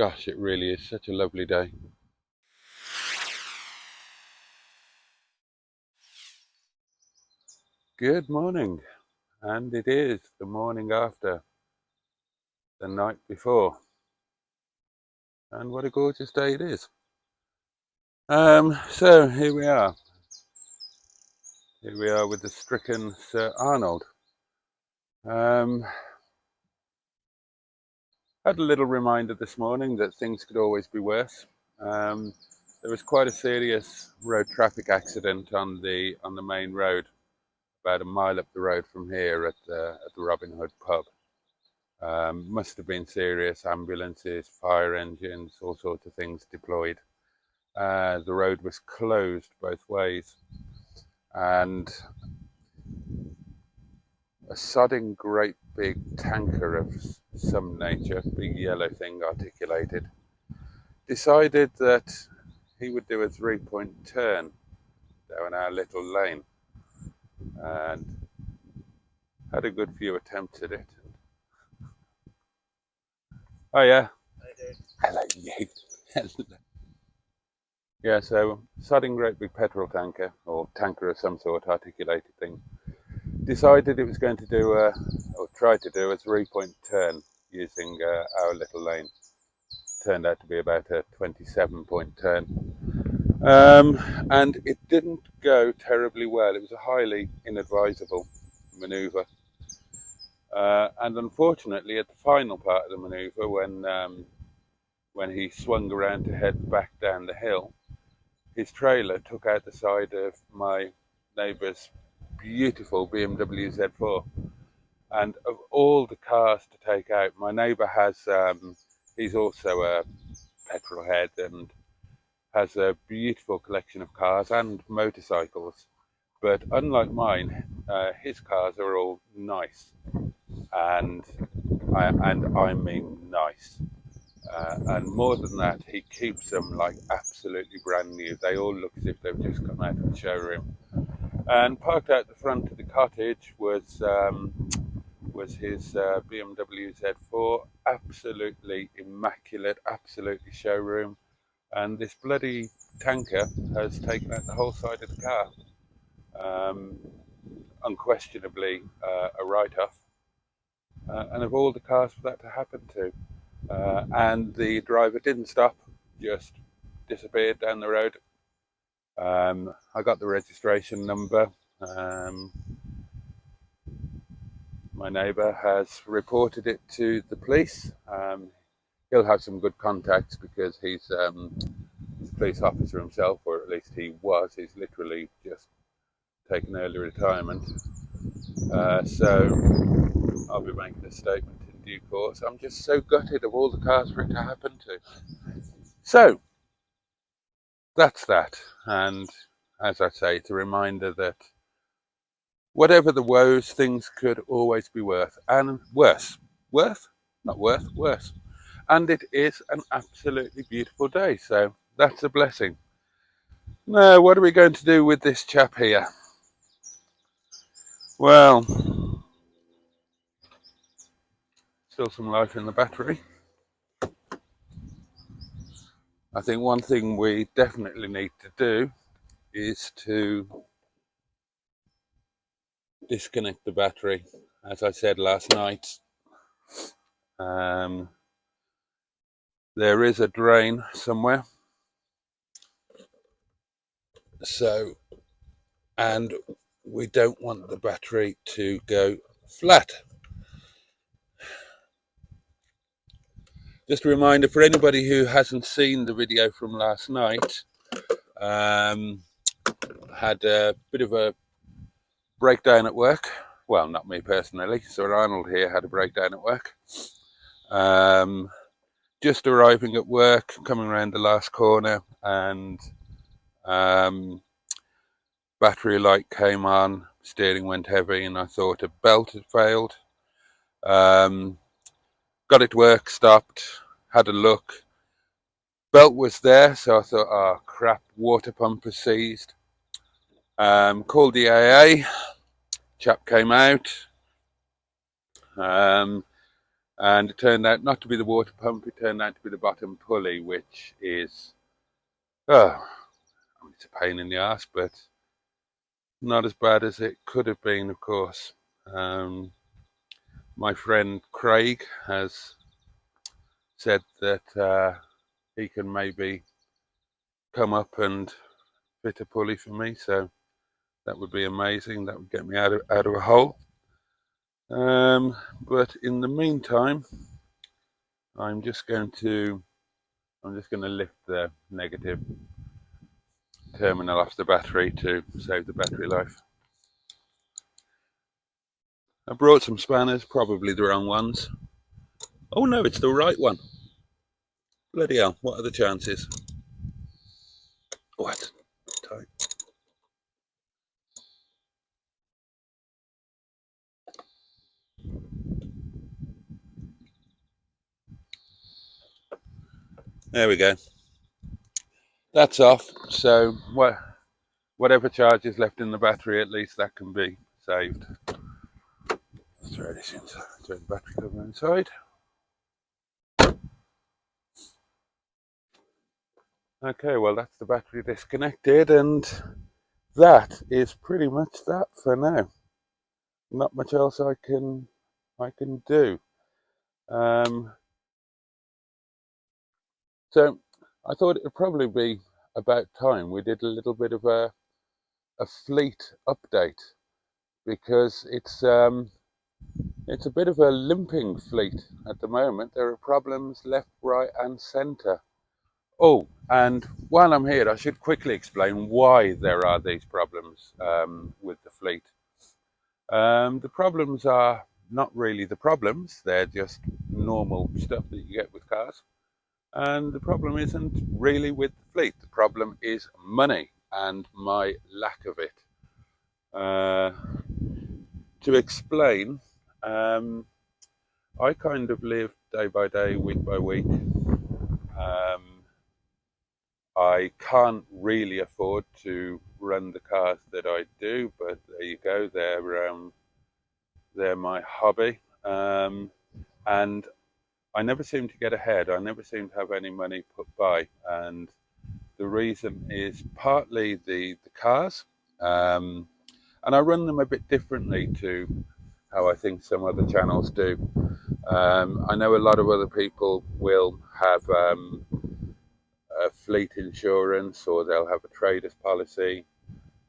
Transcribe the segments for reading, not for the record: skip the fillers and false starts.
Gosh, it really is such a lovely day. Good morning, and it is the morning after the night before, and what a gorgeous day it is. So here we are. Here we are with the stricken Sir Arnold. Had a little reminder this morning that things could always be worse. There was quite a serious road traffic accident on the main road, about a mile up the road from here at the Robin Hood pub. Must have been serious. Ambulances, fire engines, all sorts of things deployed. The road was closed both ways, and a sodding great big tanker of some nature, big yellow thing articulated, decided that he would do a 3-point turn down our little lane, and had a good few attempts at it. Oh yeah. Hello you. Yeah, so sodding great big petrol tanker, or tanker of some sort, articulated thing, decided it was going to do or try to do a 3-point turn using our little lane. Turned out to be about a 27-point turn. And it didn't go terribly well. It was a highly inadvisable manoeuvre. And unfortunately, at the final part of the manoeuvre, when he swung around to head back down the hill, his trailer took out the side of my neighbour's beautiful BMW Z4. And of all the cars to take out, my neighbour has, he's also a petrol head and has a beautiful collection of cars and motorcycles. But unlike mine, his cars are all nice. And I mean nice. And more than that, he keeps them like absolutely brand new. They all look as if they've just come out of the showroom. And parked out the front of the cottage was his BMW Z4, absolutely immaculate, absolutely showroom. And this bloody tanker has taken out the whole side of the car. Unquestionably a write-off. And of all the cars for that to happen to. And the driver didn't stop, just disappeared down the road. I got the registration number. My neighbour has reported it to the police. He'll have some good contacts because he's a police officer himself, or at least he was. He's literally just taken early retirement. So I'll be making a statement in due course. I'm just so gutted of all the cars for it to happen to. So that's that. And as I say, it's a reminder that whatever the woes, things could always be worse. And worse. Worse? Not worth, worse. And it is an absolutely beautiful day, so that's a blessing. Now, what are we going to do with this chap here? Well, still some life in the battery. I think one thing we definitely need to do is to disconnect the battery. As I said last night, there is a drain somewhere. So, and we don't want the battery to go flat. Just a reminder for anybody who hasn't seen the video from last night, had a bit of a breakdown at work. Well, not me personally. Sir Arnold here had a breakdown at work. Just arriving at work, coming around the last corner, and battery light came on, steering went heavy, and I thought a belt had failed. Got it to work, stopped, had a look. Belt was there, so I thought, oh crap, water pump was seized. Called the AA, chap came out, and and it turned out not to be the water pump, it turned out to be the bottom pulley, which is, it's a pain in the arse, but not as bad as it could have been, of course. My friend Craig has said that he can maybe come up and fit a pulley for me, so that would be amazing. That would get me out of a hole. But in the meantime, I'm just going to lift the negative terminal off the battery to save the battery life. I brought some spanners, probably the wrong ones. Oh no, it's the right one. Bloody hell, what are the chances? What? Tight. There we go. That's off, so whatever charge is left in the battery, at least that can be saved. Let's throw this inside, throw the battery cover inside. Okay, well that's the battery disconnected, and that is pretty much that for now. Not much else I can do. So I thought it would probably be about time we did a little bit of a fleet update, because it's a bit of a limping fleet at the moment. There are problems left, right and centre. Oh, and while I'm here, I should quickly explain why there are these problems with the fleet. The problems are not really the problems, they're just normal stuff that you get with cars. And the problem isn't really with the fleet, the problem is money and my lack of it. To explain, I kind of live day by day, week by week. I can't really afford to run the cars that I do, but there you go, they're my hobby. And I never seem to get ahead. I never seem to have any money put by, and the reason is partly the cars, and I run them a bit differently to how I think some other channels do. I know a lot of other people will have a fleet insurance, or they'll have a trader's policy,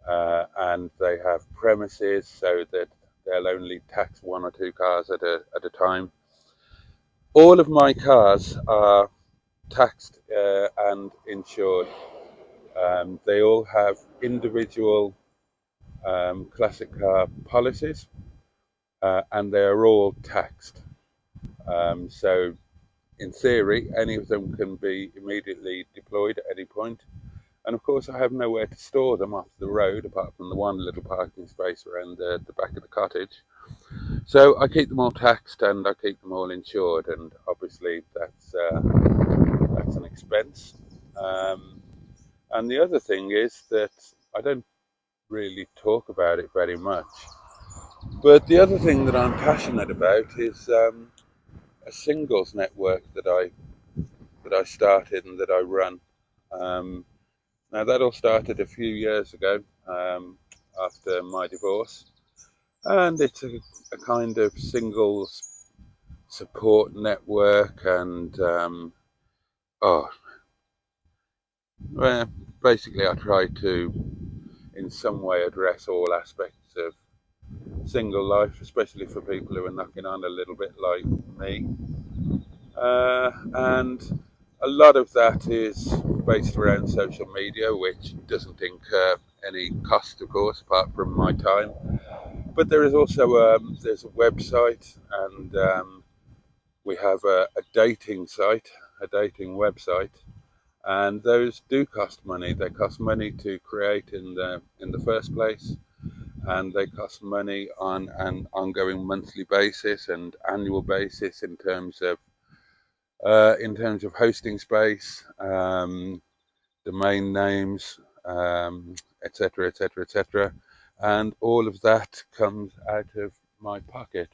and they have premises so that they'll only tax one or two cars at a time. All of my cars are taxed and insured. They all have individual classic car policies, and they are all taxed. So in theory, any of them can be immediately deployed at any point. And of course, I have nowhere to store them off the road, apart from the one little parking space around the back of the cottage. So I keep them all taxed and I keep them all insured, and obviously that's an expense. And the other thing is that I don't really talk about it very much, but the other thing that I'm passionate about is a singles network that I started and that I run. Now that all started a few years ago, after my divorce, and it's a kind of singles support network, and well, basically I try to in some way address all aspects of single life, especially for people who are knocking on a little bit like me, and a lot of that is based around social media, which doesn't incur any cost, of course, apart from my time. But there is also there's a website, and we have a dating site, a dating website, and those do cost money. They cost money to create in the first place, and they cost money on an ongoing monthly basis and annual basis in terms of hosting space, domain names, etc., etc., etc., and all of that comes out of my pocket.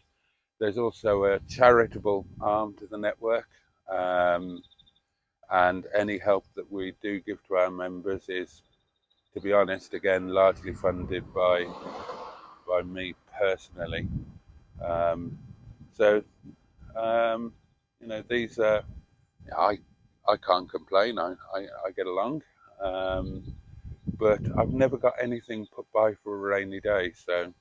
There's also a charitable arm to the network, and any help that we do give to our members is, to be honest, again, largely funded by me personally. So these I can't complain. I get along, but I've never got anything put by for a rainy day. So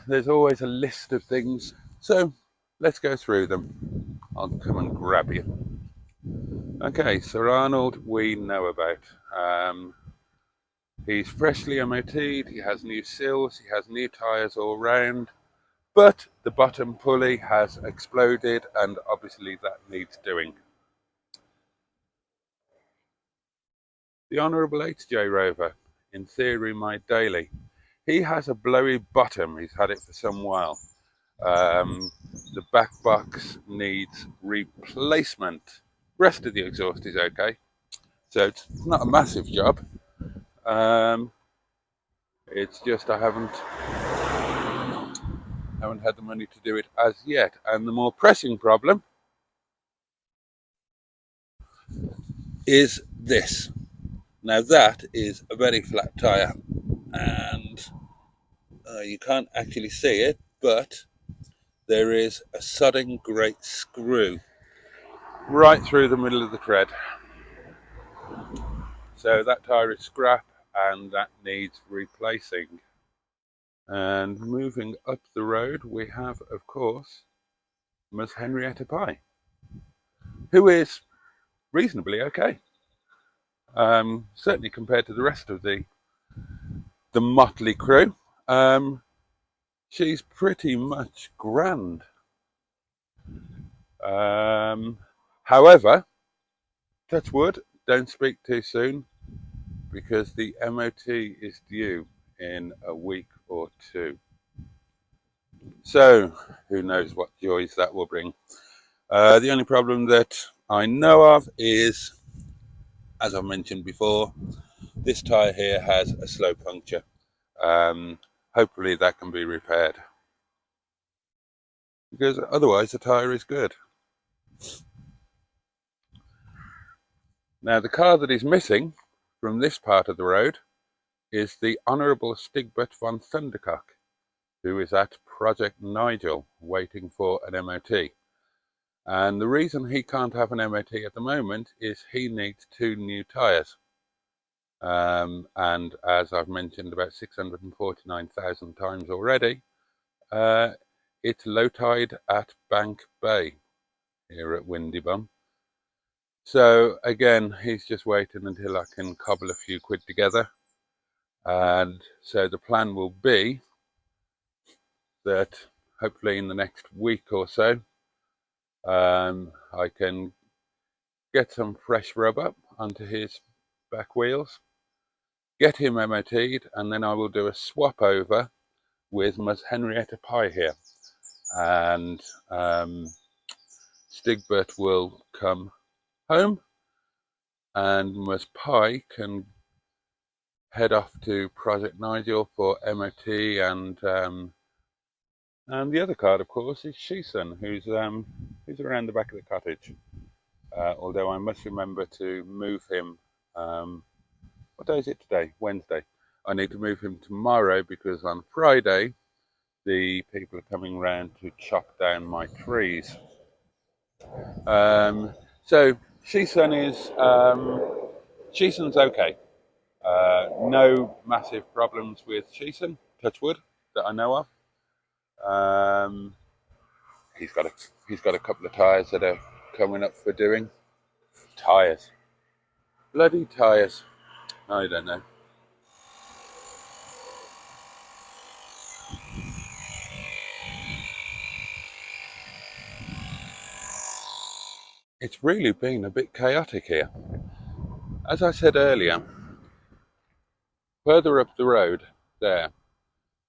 there's always a list of things. So let's go through them. I'll come and grab you. Okay, Sir Arnold, we know about. He's freshly MOT'd, he has new sills, he has new tyres all round, but the bottom pulley has exploded and obviously that needs doing. The Honourable H.J. Rover, in theory my daily, he has a blowy bottom, he's had it for some while. The back box needs replacement. Rest of the exhaust is okay, so it's not a massive job. It's just I haven't had the money to do it as yet. And the more pressing problem is this. Now that is a very flat tyre, and you can't actually see it, but there is a sodding great screw right through the middle of the tread. So that tyre is scrap and that needs replacing. And moving up the road, we have, of course, Miss Henrietta Pye, who is reasonably okay. Certainly compared to the rest of the motley crew. She's pretty much grand. However, touch wood, don't speak too soon, because the MOT is due in a week or two. So, who knows what joys that will bring. The only problem that I know of is, as I mentioned before, this tyre here has a slow puncture. Hopefully that can be repaired, because otherwise the tyre is good. Now the car that is missing from this part of the road is the Honourable Stepspeed von Thundercock, who is at Project Nigel waiting for an MOT. And the reason he can't have an MOT at the moment is he needs 2 new tyres. And as I've mentioned about 649,000 times already, it's low tide at Bank Bay here at Windybum. So again, he's just waiting until I can cobble a few quid together. And so the plan will be that hopefully in the next week or so, I can get some fresh rubber onto his back wheels, get him MOT'd, and then I will do a swap over with Miss Henrietta Pye here. And Stigbert will come home and Miss Pye can head off to Project Nigel for MOT, and the other card, of course, is Shison, who's around the back of the cottage. Although I must remember to move him. What day is it today? Wednesday. I need to move him tomorrow because on Friday the people are coming round to chop down my trees. So Shison's okay. No massive problems with Shison, touch wood, that I know of. He's got a couple of tyres that are coming up for doing. Tyres. Bloody tyres. I don't know. It's really been a bit chaotic here. As I said earlier, further up the road there,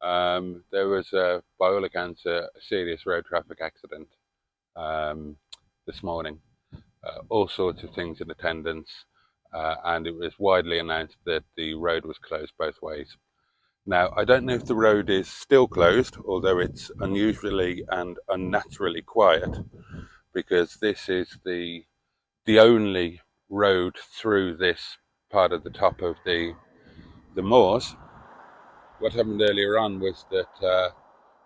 there was, by all accounts, a serious road traffic accident this morning. All sorts of things in attendance, and it was widely announced that the road was closed both ways. Now, I don't know if the road is still closed, although it's unusually and unnaturally quiet, because this is the only road through this part of the top of the moors. What happened earlier on was that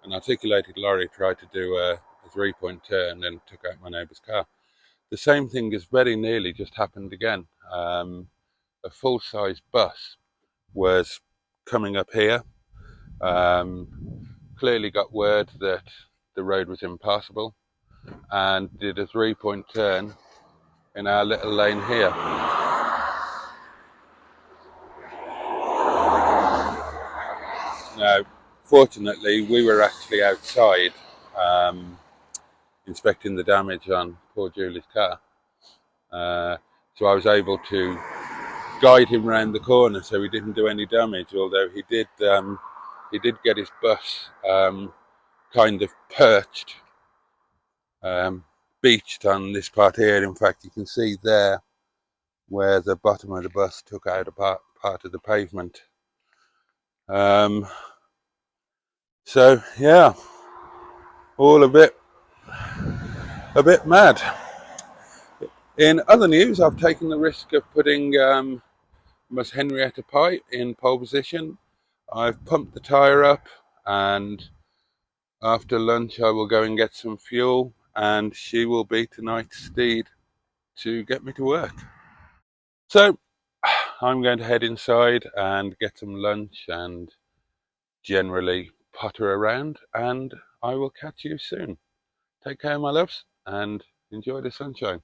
an articulated lorry tried to do a 3-point turn and took out my neighbour's car. The same thing has very nearly just happened again. A full-size bus was coming up here, clearly got word that the road was impassable, and did a 3-point turn in our little lane here. Now, fortunately, we were actually outside inspecting the damage on poor Julie's car. So I was able to guide him round the corner so he didn't do any damage, although he did get his bus kind of perched, beached on this part here. In fact, you can see there where the bottom of the bus took out a part of the pavement. So yeah, all a bit mad. In other news, I've taken the risk of putting Miss Henrietta Pye in pole position. I've pumped the tyre up, and after lunch I will go and get some fuel, and she will be tonight's steed to get me to work. So I'm going to head inside and get some lunch and generally potter around, and I will catch you soon. Take care, my loves, and enjoy the sunshine.